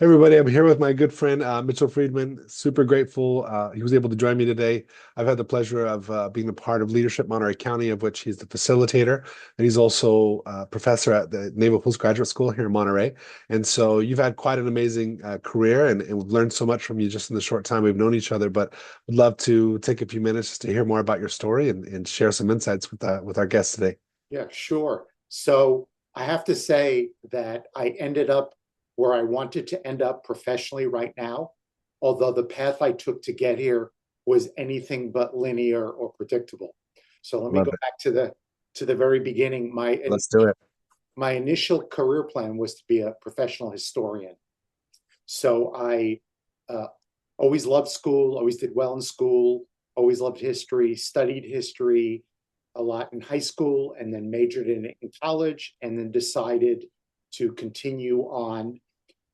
Hey everybody, I'm here with my good friend Mitchell Friedman. Super grateful he was able to join me today. I've had the pleasure of being a part of Leadership Monterey County, of which he's the facilitator, and he's also a professor at the Naval Postgraduate School here in Monterey. And so you've had quite an amazing career, and we've learned so much from you just in the short time we've known each other. But would love to take a few minutes just to hear more about your story and share some insights with our guests today. Yeah, sure. So I have to say that I ended up where I wanted to end up professionally right now, although the path I took to get here was anything but linear or predictable. So let me Love go it. back to the very beginning. Let's do it. My initial career plan was to be a professional historian. So I uh, always loved school, always did well in school, always loved history, studied history a lot in high school, and then majored in it in college, and then decided to continue on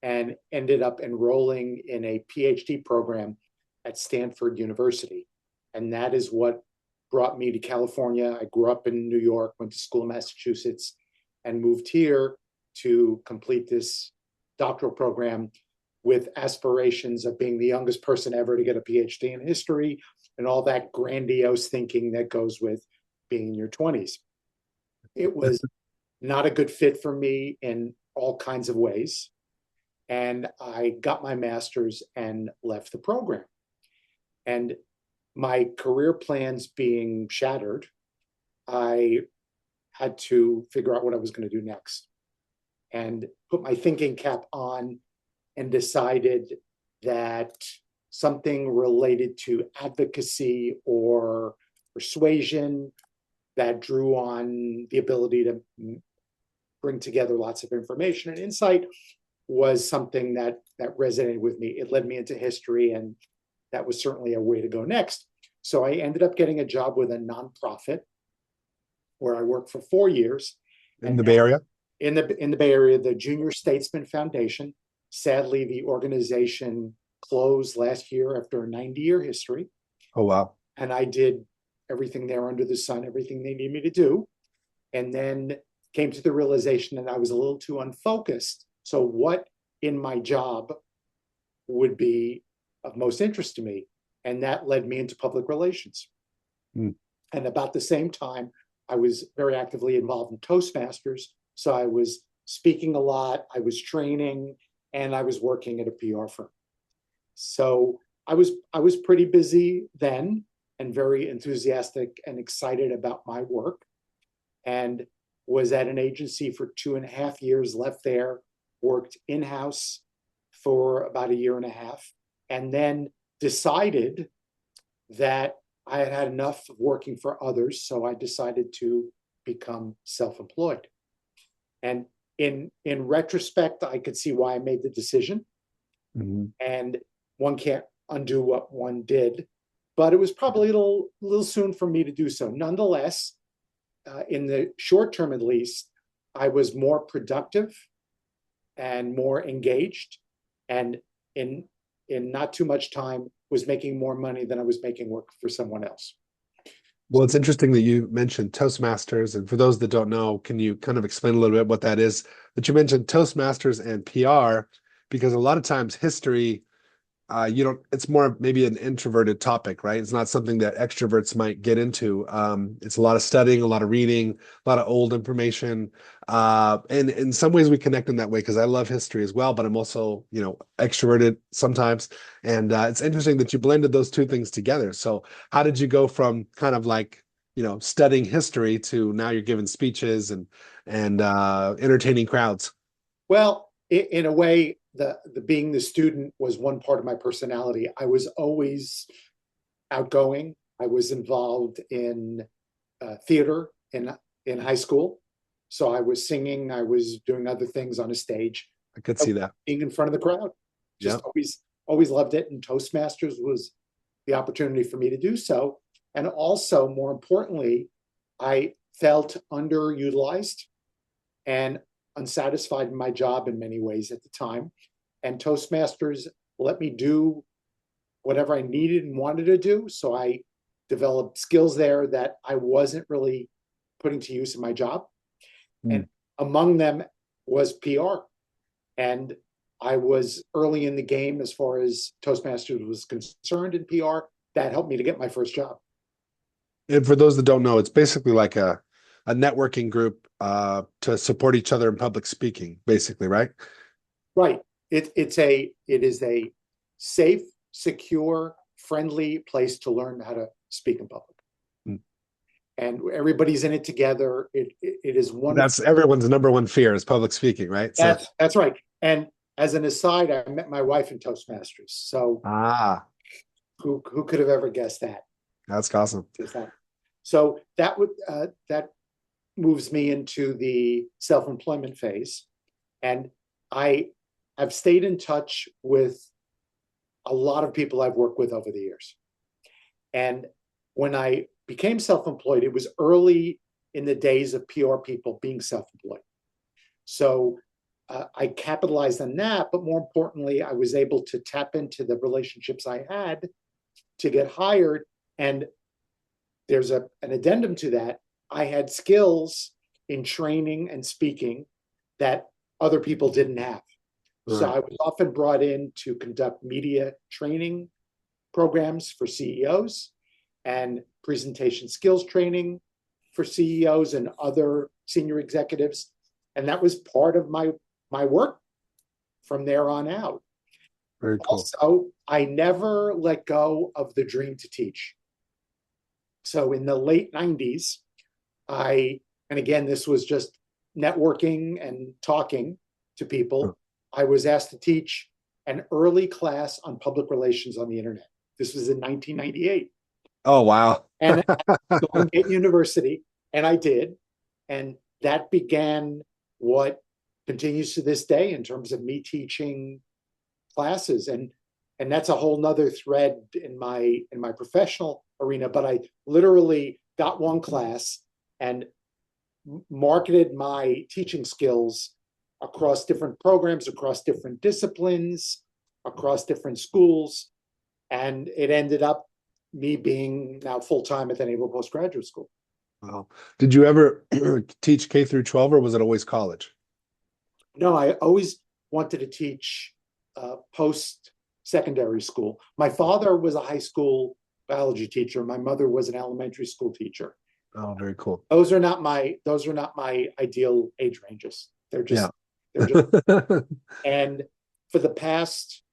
and ended up enrolling in a PhD program at Stanford University. And that is what brought me to California. I grew up in New York, went to school in Massachusetts, and moved here to complete this doctoral program with aspirations of being the youngest person ever to get a PhD in history and all that grandiose thinking that goes with being in your 20s. It was not a good fit for me in all kinds of ways. And I got my master's and left the program. And my career plans being shattered, I had to figure out what I was going to do next and put my thinking cap on and decided that something related to advocacy or persuasion that drew on the ability to bring together lots of information and insight was something that resonated with me. It led me into history, and that was certainly a way to go next. So I ended up getting a job with a nonprofit where I worked for 4 years, In and the Bay Area? in the Bay Area, the Junior Statesman Foundation. Sadly, the organization closed last year after a 90-year history, Oh, wow. and I did everything there under the sun, everything they needed me to do, and then came to the realization that I was a little too unfocused. So, what in my job would be of most interest to me? And that led me into public relations. Mm. And about the same time, I was very actively involved in Toastmasters. So I was speaking a lot, I was training, and I was working at a PR firm. So I was pretty busy then and very enthusiastic and excited about my work, and was at an agency for 2.5 years, left there, worked in-house for about a year and a half, and then decided that I had had enough of working for others. So I decided to become self-employed. And in retrospect, I could see why I made the decision. Mhm. And one can't undo what one did, but it was probably a little soon for me to do so. Nonetheless, in the short term at least, I was more productive and more engaged, and in not too much time was making more money than I was making work for someone else. Well, it's interesting that you mentioned Toastmasters. And for those that don't know, can you kind of explain a little bit what that is? That you mentioned Toastmasters and PR, because a lot of times history, you don't, it's more maybe an introverted topic, right? It's not something that extroverts might get into. It's a lot of studying, a lot of reading, a lot of old information. And in some ways we connect in that way because I love history as well, but I'm also, extroverted sometimes. And it's interesting that you blended those two things together. So how did you go from kind of like, studying history to now you're giving speeches and entertaining crowds? Well, in a way, the being the student was one part of my personality. I was always outgoing. I was involved in theater in high school, so I was singing. I was doing other things on a stage, I could see that. being in front of the crowd. Yeah. Just always loved it. And Toastmasters was the opportunity for me to do so. And also, more importantly, I felt underutilized and unsatisfied in my job in many ways at the time. And Toastmasters let me do whatever I needed and wanted to do. So I developed skills there that I wasn't really putting to use in my job. And Mm. among them was PR. And I was early in the game as far as Toastmasters was concerned in PR. That helped me to get my first job. And for those that don't know, it's basically like a networking group to support each other in public speaking, basically, right? Right. It is a safe, secure, friendly place to learn how to speak in public. Mm. And everybody's in it together. It is wonderful. That's everyone's number one fear is public speaking, right? So That's right. And as an aside, I met my wife in Toastmasters. So who could have ever guessed that? that's awesome. So that moves me into the self-employment phase. And I have stayed in touch with a lot of people I've worked with over the years. And when I became self-employed, it was early in the days of PR people being self-employed. So I capitalized on that, but more importantly, I was able to tap into the relationships I had to get hired. And there's an addendum to that. I had skills in training and speaking that other people didn't have. Right. So I was often brought in to conduct media training programs for CEOs and presentation skills training for CEOs and other senior executives. And that was part of my work from there on out. Very cool. Also, I never let go of the dream to teach. So in the late 90s, and again, this was just networking and talking to people. I was asked to teach an early class on public relations on the internet. This was in 1998. Oh, wow. And going at university, and I did. And that began what continues to this day in terms of me teaching classes. And that's a whole nother thread in my professional arena. But I literally got one class and marketed my teaching skills across different programs, across different disciplines, across different schools. And it ended up me being now full-time at the Naval Postgraduate School. Wow. Did you ever teach K through 12 or was it always college? No, I always wanted to teach post-secondary school. My father was a high school biology teacher. My mother was an elementary school teacher. Oh, very cool. Those are not my ideal age ranges. They're just and for the past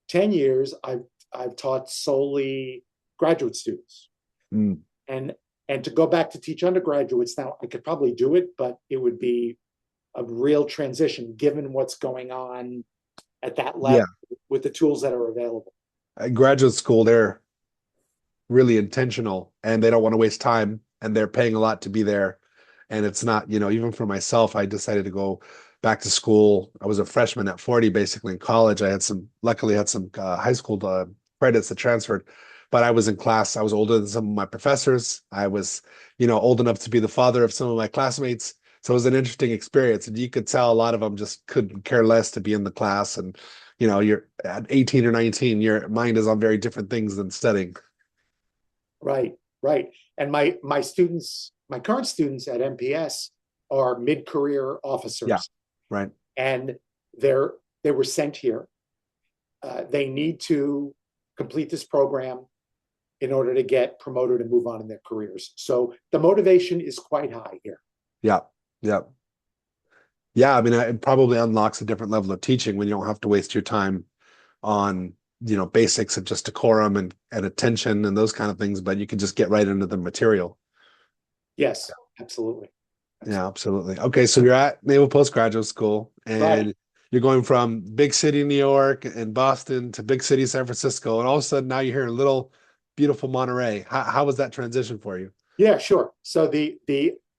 10 years, I've taught solely graduate students. Mm. And to go back to teach undergraduates now, I could probably do it, but it would be a real transition given what's going on at that level with the tools that are available. At graduate school, they're really intentional and they don't want to waste time and they're paying a lot to be there. And it's not, even for myself, I decided to go back to school. I was a freshman at 40, basically in college. Luckily had some high school credits that transferred, but I was in class. I was older than some of my professors. I was, old enough to be the father of some of my classmates. So it was an interesting experience. And you could tell a lot of them just couldn't care less to be in the class. And, you're at 18 or 19, your mind is on very different things than studying. Right. And my current students at MPS are mid-career officers. Yeah, right. And they were sent here. They need to complete this program in order to get promoted and move on in their careers. So the motivation is quite high here. Yeah. I mean, it probably unlocks a different level of teaching when you don't have to waste your time on, basics of just decorum and attention and those kind of things, but you can just get right into the material. Yes, absolutely. Yeah, absolutely. Okay, so you're at Naval Postgraduate School and you're going from big city New York and Boston to big city San Francisco, and all of a sudden now you're here in little beautiful Monterey. How was that transition for you? Yeah, sure. So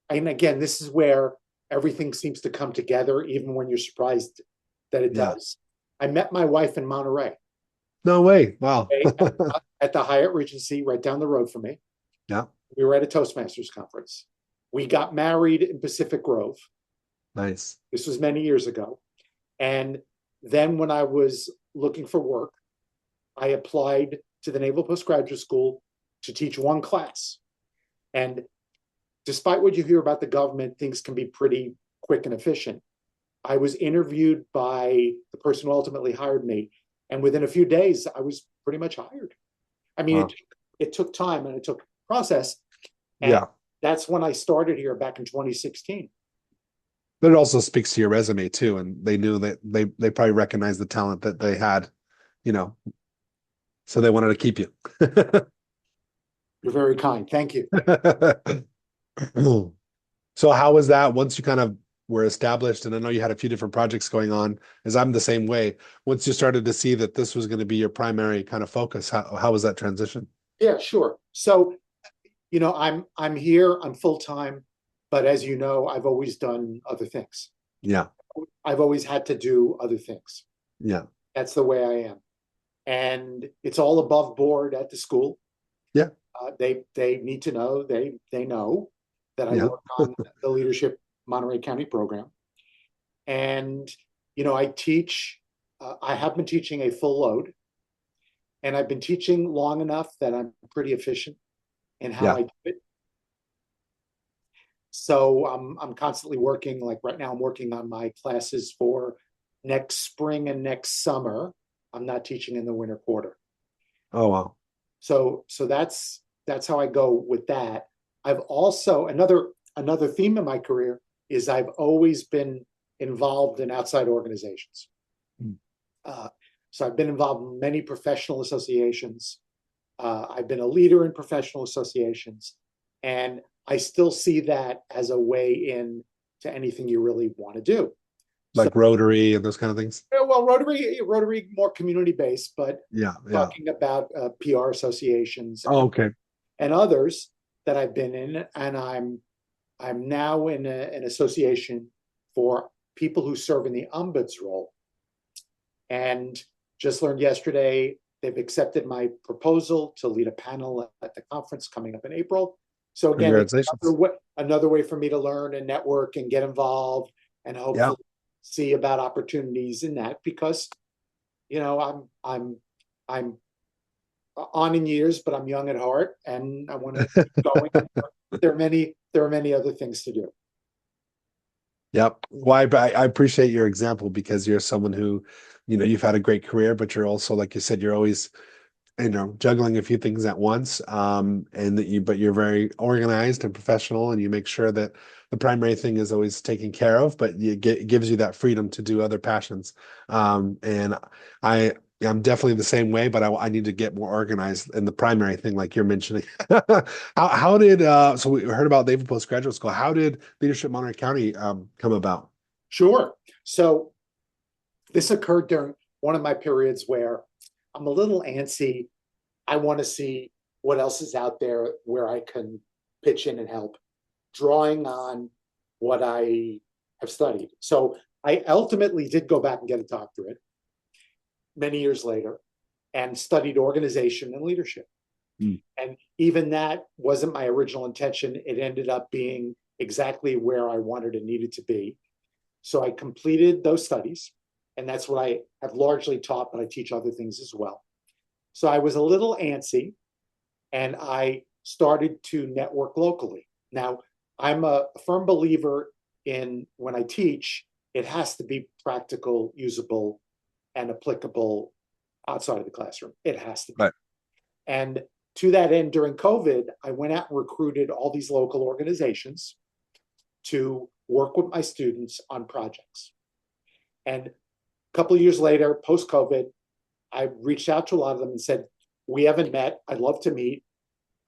and again, this is where everything seems to come together, even when you're surprised that it does. I met my wife in Monterey. No way. Wow. At the Hyatt Regency right down the road from me. Yeah. We were at a Toastmasters conference. We got married in Pacific Grove. Nice. This was many years ago. And then when I was looking for work, I applied to the Naval Postgraduate School to teach one class. And despite what you hear about the government, things can be pretty quick and efficient. I was interviewed by the person who ultimately hired me, and within a few days, I was pretty much hired. I mean, Wow. it took time and it took process, and Yeah. that's when I started here back in 2016. But it also speaks to your resume too, and they knew that they probably recognized the talent that they had, you know, so they wanted to keep you. You're very kind. Thank you. So how was that once you kind of were established? And I know you had a few different projects going on, as I'm the same way. Once you started to see that this was going to be your primary kind of focus, how was that transition? Yeah, sure. So, I'm here, I'm full time, but as you know, I've always done other things. Yeah, I've always had to do other things. yeah, That's the way I am. And it's all above board at the school. yeah, They need to know, they know that I yeah. work on the Leadership Monterey County program. And, I teach, I have been teaching a full load, and I've been teaching long enough that I'm pretty efficient in how Yeah. I do it. So I'm constantly working. Like right now, I'm working on my classes for next spring and next summer. I'm not teaching in the winter quarter. Oh wow. So that's how I go with that. I've also another theme in my career is I've always been involved in outside organizations. Mm. Uh, so I've been involved in many professional associations. I've been a leader in professional associations, and I still see that as a way in to anything you really want to do. So, Like Rotary and those kind of things. well, Rotary more community based, but Yeah, yeah. talking about PR associations Oh, okay. and others that I've been in, and I'm now in an association for people who serve in the ombuds role, and just learned yesterday they've accepted my proposal to lead a panel at the conference coming up in April. So again, it's Congratulations. another way for me to learn and network and get involved and Yeah. hopefully see about opportunities in that, because I'm on in years, but I'm young at heart, and I want to keep going. There are many other things to do. Yep. Well, I appreciate your example because you're someone who, you've had a great career, but you're also, like you said, you're always, juggling a few things at once. And but you're very organized and professional, and you make sure that the primary thing is always taken care of, but it gives you that freedom to do other passions. And I, I'm definitely the same way, but I need to get more organized in the primary thing, like you're mentioning. How did so we heard about Naval Postgraduate School. How did Leadership Monterey County come about? Sure. So this occurred during one of my periods where I'm a little antsy. I want to see what else is out there where I can pitch in and help, drawing on what I have studied. So I ultimately did go back and get a doctorate many years later and studied organization and leadership. Mm. And even that wasn't my original intention. It ended up being exactly where I wanted and needed to be. So I completed those studies, and that's what I have largely taught, but I teach other things as well. So I was a little antsy, and I started to network locally. Now, I'm a firm believer in when I teach, it has to be practical, usable, and applicable outside of the classroom. It has to be. Right. And to that end, during COVID, I went out and recruited all these local organizations to work with my students on projects. And a couple of years later, post COVID, I reached out to a lot of them and said, we haven't met. I'd love to meet.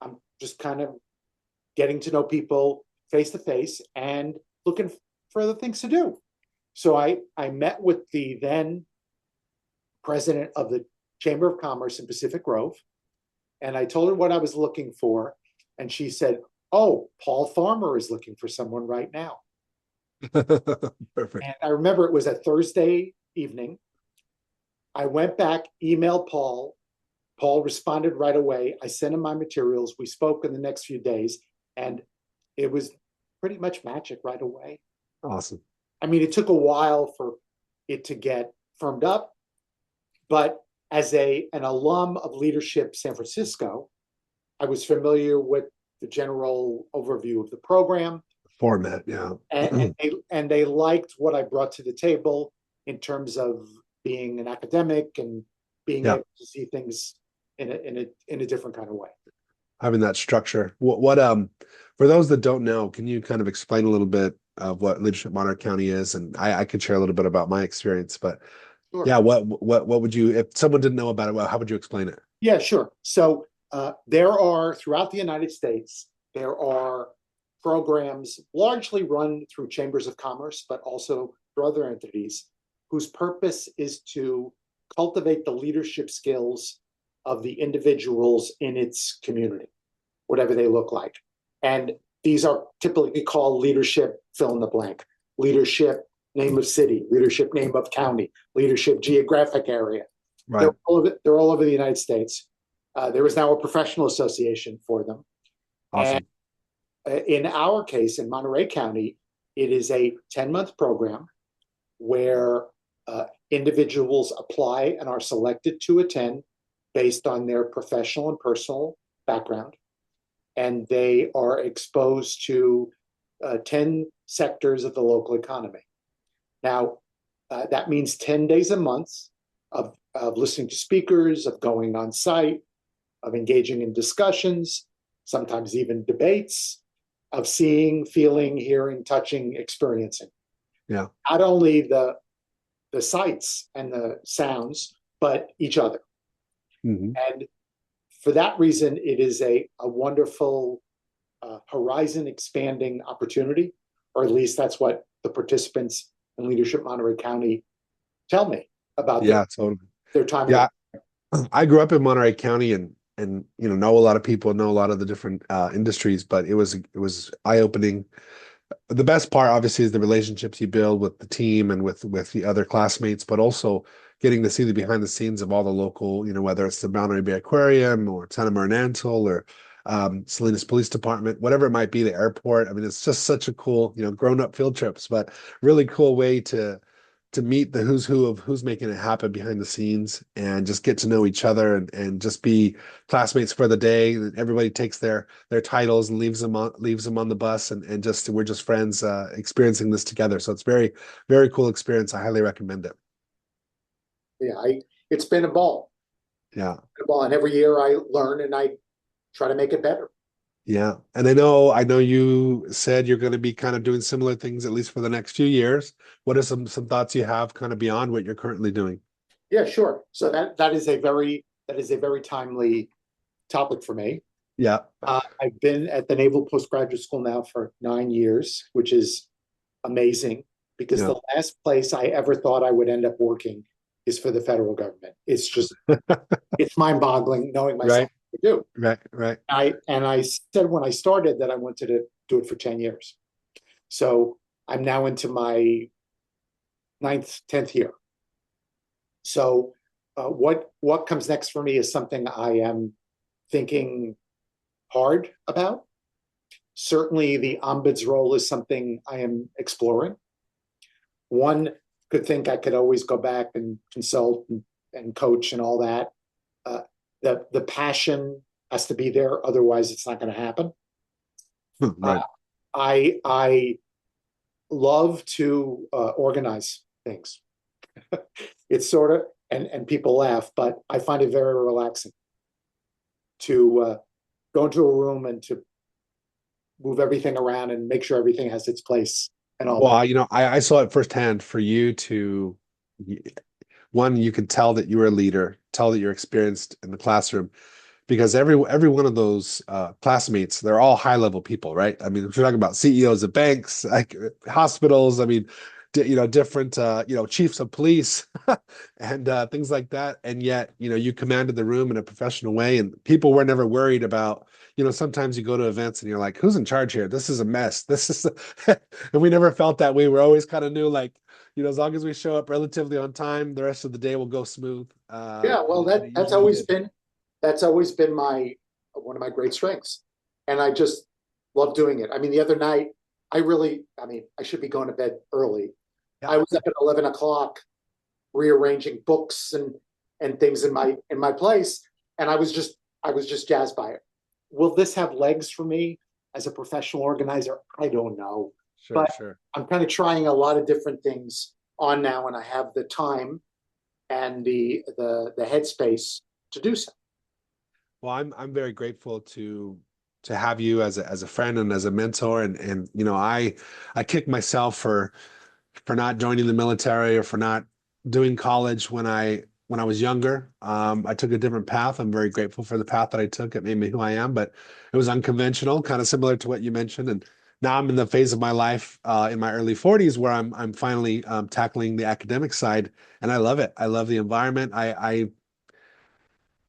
I'm just kind of getting to know people face to face and looking for other things to do. So I met with the then president of the Chamber of Commerce in Pacific Grove, and I told her what I was looking for. And she said, oh, Paul Farmer is looking for someone right now. Perfect. And I remember it was a Thursday evening. I went back, emailed Paul. Paul responded right away. I sent him my materials. We spoke in the next few days, and it was pretty much magic right away. Awesome. I mean, it took a while for it to get firmed up, but as an alum of Leadership San Francisco, I was familiar with the general overview of the program. Format, yeah. And they liked what I brought to the table in terms of being an academic and being Yeah, able to see things in a different kind of way. having that structure. What for those that don't know, can you kind of explain a little bit of what Leadership Monterey County is? And I could share a little bit about my experience, but Sure. yeah, what would you, if someone didn't know about it, well, how would you explain it? Yeah, sure. So there are throughout the United States, there are programs largely run through chambers of commerce, but also through other entities whose purpose is to cultivate the leadership skills of the individuals in its community, whatever they look like. And these are typically called leadership fill in the blank, leadership name of city, leadership name of county, leadership geographic area. Right. They're all over the United States. There is now a professional association for them. And Awesome. in our case, in Monterey County, it is a 10-month program where individuals apply and are selected to attend based on their professional and personal background. And they are exposed to 10 sectors of the local economy. Now, that means 10 days a month of listening to speakers, of going on site, of engaging in discussions, sometimes even debates, of seeing, feeling, hearing, touching, experiencing. Yeah. Not only the sights and the sounds, but each other. Hmm. And for that reason, it is a wonderful horizon expanding opportunity, or at least that's what the participants in Leadership Monterey County tell me about Yeah, totally. their time. Yeah. I grew up in Monterey County and know a lot of people, know a lot of the different industries, but it was eye-opening. The best part obviously is the relationships you build with the team and with the other classmates, but also getting to see the behind the scenes of all the local, whether it's the Monterey Bay Aquarium or Santa Maria or Salinas Police Department, whatever it might be, the airport. I mean, it's just such a cool, grown-up field trips, but really cool way to meet the who's who of who's making it happen behind the scenes and just get to know each other and just be classmates for the day. Everybody takes their titles and leaves them on the bus and just we're just friends experiencing this together. So it's very, very cool experience. I highly recommend it. Yeah, it's been a ball. Yeah. And every year I learn and I try to make it better. Yeah. And I know you said you're going to be kind of doing similar things at least for the next few years. What are some thoughts you have kind of beyond what you're currently doing? Yeah, sure. So that is a very timely topic for me. Yeah. I've been at the Naval Postgraduate School now for 9 years, which is amazing because Yeah. the last place I ever thought I would end up working is for the federal government. It's mind-boggling knowing myself Right. to do. Right. Right. I said when I started that I wanted to do it for 10 years. So I'm now into my ninth, 10th year. So what comes next for me is something I am thinking hard about. Certainly, the ombuds role is something I am exploring. One could think I could always go back and consult and coach and all that. The passion has to be there, otherwise it's not going to happen. Right. I love to organize things. It's sort of and people laugh, but I find it very relaxing to go into a room and to move everything around and make sure everything has its place and all Well, that. I saw it firsthand for you to one, you could tell that you were a leader, tell that you're experienced in the classroom, because every one of those classmates, they're all high level people, right? I mean, if you're talking about CEOs of banks, like hospitals, I mean, different chiefs of police and things like that, and yet you commanded the room in a professional way, and people were never worried about. Sometimes you go to events and you're like, who's in charge here? This is a mess. And we never felt that way. We're always kind of knew like, as long as we show up relatively on time, the rest of the day will go smooth. Yeah, well, And it that's usually always did. been my one of my great strengths, and I just love doing it. I mean, the other night, I should be going to bed early. Yeah. I was up at 11 o'clock rearranging books and things in my place, and I was just jazzed by it. Will this have legs for me as a professional organizer, I don't know. Sure, But sure. I'm kind of trying a lot of different things on now, and I have the time and the headspace to do so. Well, I'm very grateful to have you as a friend and as a mentor. And you know, I kick myself for not joining the military or for not doing college when I was younger. I took a different path. I'm very grateful for the path that I took. It made me who I am, but it was unconventional, kind of similar to what you mentioned. And now I'm in the phase of my life in my early 40s where I'm finally tackling the academic side, and I love it. I love the environment.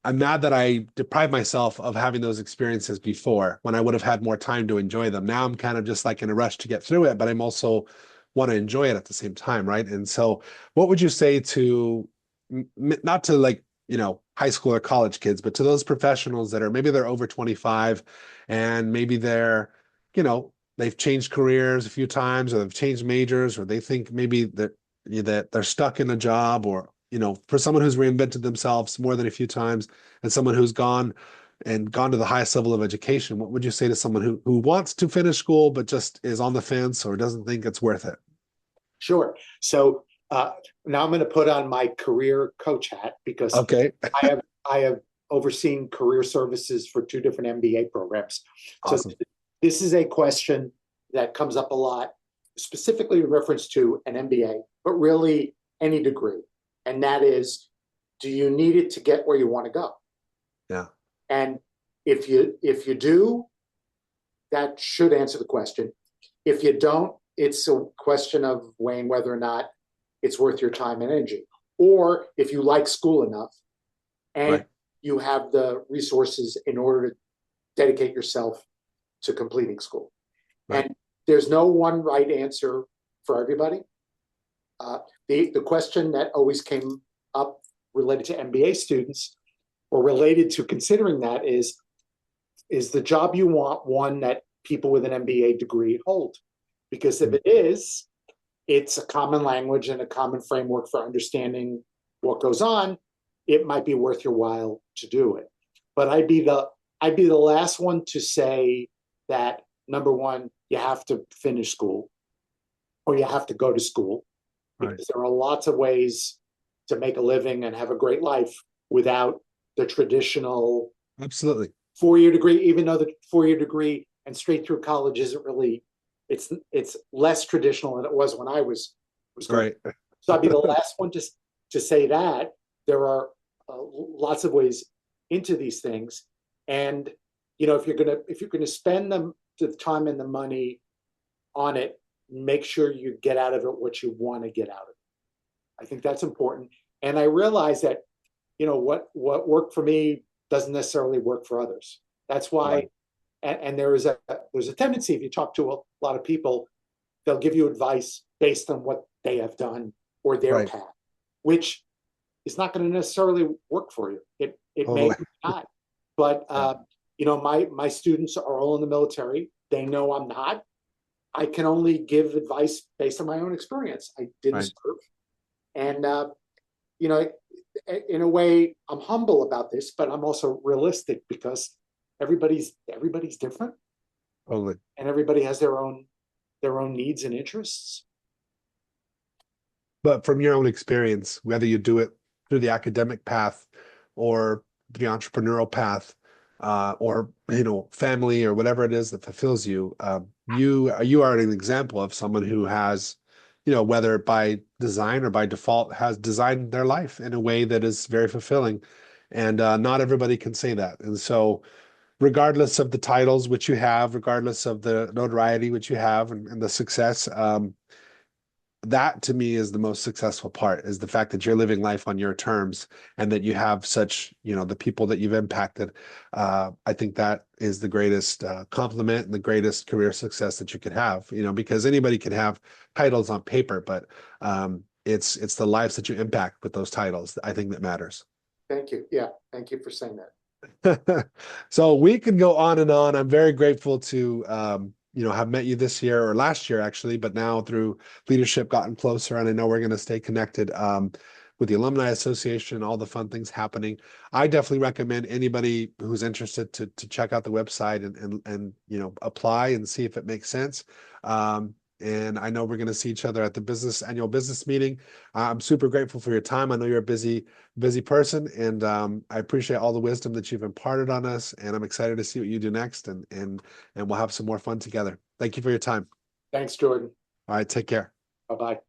I'm mad that I deprived myself of having those experiences before when I would have had more time to enjoy them. Now I'm kind of just like in a rush to get through it, but I'm also want to enjoy it at the same time, right? And so, what would you say to not to like, you know, high school or college kids, but to those professionals that are maybe they're over 25 and maybe they're, you know, they've changed careers a few times or they've changed majors or they think maybe that they're stuck in a job or you know, for someone who's reinvented themselves more than a few times and someone who's gone to the highest level of education, what would you say to someone who wants to finish school but just is on the fence or doesn't think it's worth it? Sure. So now I'm going to put on my career coach hat because Okay. I have overseen career services for two different MBA programs. So Awesome. this is a question that comes up a lot, specifically in reference to an MBA, but really any degree. And that is, do you need it to get where you want to go? Yeah. And if you do, that should answer the question. If you don't, it's a question of weighing whether or not it's worth your time and energy. Or if you like school enough and Right. you have the resources in order to dedicate yourself to completing school. Right. And there's no one right answer for everybody. The question that always came up related to MBA students or related to considering that is the job you want one that people with an MBA degree hold? Because if Mm. it is, it's a common language and a common framework for understanding what goes on. It might be worth your while to do it. But I'd be the last one to say that number one, you have to finish school or you have to go to school Right. because there are lots of ways to make a living and have a great life without the traditional Absolutely. 4-year degree, even though the 4-year degree and straight through college isn't really, it's less traditional than it was when I was going. Right. So I'd be the last one to say that there are lots of ways into these things, and you know if you're gonna spend the time and the money on it, make sure you get out of it what you want to get out of it. I think that's important, and I realize that you know what worked for me doesn't necessarily work for others. That's why, Right. and there's a tendency if you talk to a lot of people, they'll give you advice based on what they have done or their Right. path, which is not going to necessarily work for you. It may Totally. not, but Yeah. you know my students are all in the military. They know I'm not. I can only give advice based on my own experience. I didn't Right. serve, and you know, in a way, I'm humble about this, but I'm also realistic because everybody's different, Totally. and everybody has their own needs and interests. But from your own experience, whether you do it through the academic path or the entrepreneurial path, or you know, family or whatever it is that fulfills you, you are an example of someone who has, you know, whether by design or by default, has designed their life in a way that is very fulfilling, and not everybody can say that. And so, regardless of the titles which you have, regardless of the notoriety which you have, and the success, that to me is the most successful part is the fact that you're living life on your terms and that you have such, you know, the people that you've impacted. I think that is the greatest compliment and the greatest career success that you could have, you know, because anybody can have titles on paper, but it's the lives that you impact with those titles, I think, that matters. Thank you. Yeah, thank you for saying that. So we could go on and on. I'm very grateful to you know, have met you this year or last year actually, but now through leadership gotten closer, and I know we're going to stay connected. with the Alumni Association, all the fun things happening. I definitely recommend anybody who's interested to check out the website and apply and see if it makes sense. And I know we're going to see each other at the annual business meeting. I'm super grateful for your time. I know you're a busy person, and I appreciate all the wisdom that you've imparted on us. And I'm excited to see what you do next, and we'll have some more fun together. Thank you for your time. Thanks, Jordan. All right, take care. Bye-bye.